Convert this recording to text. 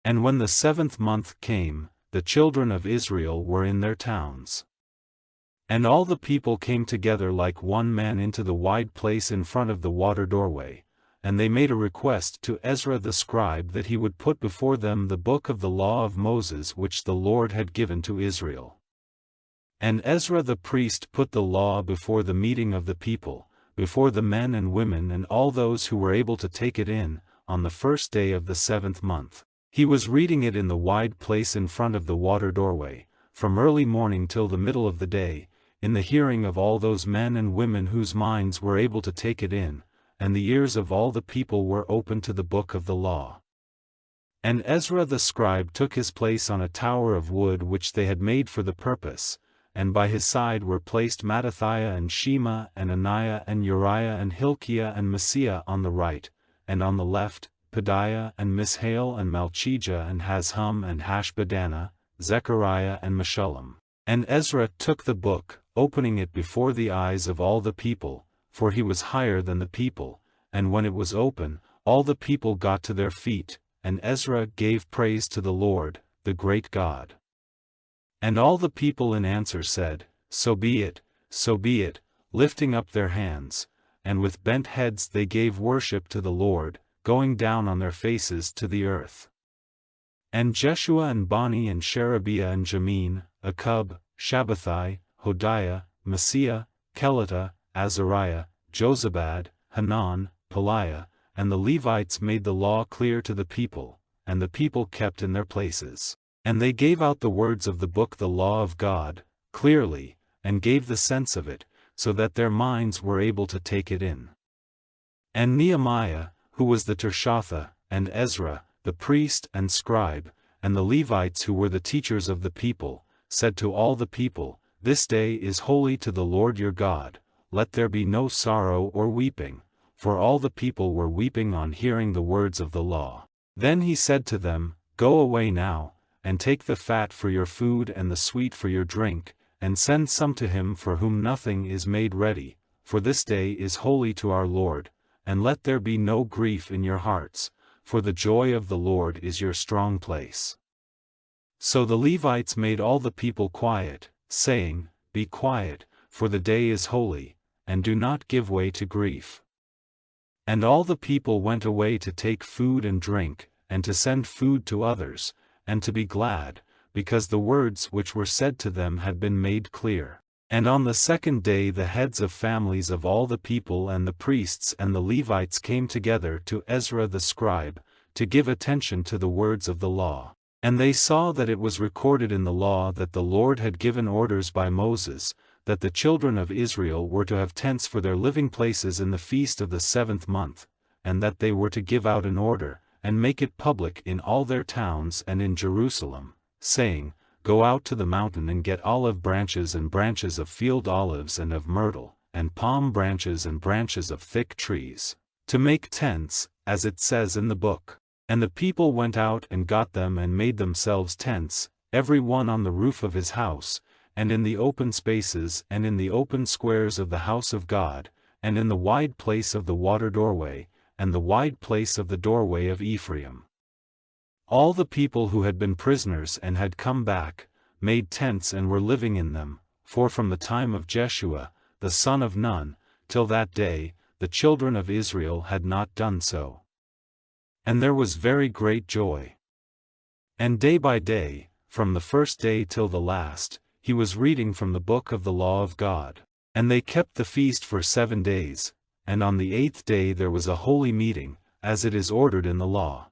And when the 7th month came, the children of Israel were in their towns. And all the people came together like one man into the wide place in front of the water doorway, and they made a request to Ezra the scribe that he would put before them the book of the law of Moses which the Lord had given to Israel. And Ezra the priest put the law before the meeting of the people, before the men and women and all those who were able to take it in, on the 1st day of the 7th month. He was reading it in the wide place in front of the water doorway, from early morning till the middle of the day, in the hearing of all those men and women whose minds were able to take it in, and the ears of all the people were open to the book of the law. And Ezra the scribe took his place on a tower of wood which they had made for the purpose, and by his side were placed Mattithiah and Shema and Ananiah and Uriah and Hilkiah and Maaseiah on the right, and on the left, Pedaiah and Mishael and Malchijah and Hashum and Hashbaddanah, Zechariah and Meshullam. And Ezra took the book, opening it before the eyes of all the people, for he was higher than the people, and when it was open, all the people got to their feet, and Ezra gave praise to the Lord, the great God. And all the people in answer said, So be it, lifting up their hands, and with bent heads they gave worship to the Lord, going down on their faces to the earth. And Jeshua and Bani and Sherebiah and Jamin, Akub, Shabbathai, Hodiah, Maaseiah, Kelita, Azariah, Jozabad, Hanan, Pelaiah, and the Levites made the law clear to the people, and the people kept in their places. And they gave out the words of the book the law of God, clearly, and gave the sense of it, so that their minds were able to take it in. And Nehemiah, who was the Tirshatha, and Ezra, the priest and scribe, and the Levites who were the teachers of the people, said to all the people, This day is holy to the Lord your God, let there be no sorrow or weeping, for all the people were weeping on hearing the words of the law. Then he said to them, Go away now, and take the fat for your food and the sweet for your drink, and send some to him for whom nothing is made ready, for this day is holy to our Lord, and let there be no grief in your hearts, for the joy of the Lord is your strong place. So the Levites made all the people quiet, saying, Be quiet, for the day is holy, and do not give way to grief. And all the people went away to take food and drink, and to send food to others, and to be glad, because the words which were said to them had been made clear. And on the 2nd day the heads of families of all the people and the priests and the Levites came together to Ezra the scribe, to give attention to the words of the law. And they saw that it was recorded in the law that the Lord had given orders by Moses, that the children of Israel were to have tents for their living places in the feast of the 7th month, and that they were to give out an order, and make it public in all their towns and in Jerusalem, saying, Go out to the mountain and get olive branches and branches of field olives and of myrtle, and palm branches and branches of thick trees, to make tents, as it says in the book. And the people went out and got them and made themselves tents, every one on the roof of his house, and in the open spaces and in the open squares of the house of God, and in the wide place of the water doorway, and the wide place of the doorway of Ephraim. All the people who had been prisoners and had come back, made tents and were living in them, for from the time of Jeshua, the son of Nun, till that day, the children of Israel had not done so. And there was very great joy. And day by day, from the 1st day till the last, he was reading from the book of the law of God. And they kept the feast for 7 days, and on the 8th day there was a holy meeting, as it is ordered in the law.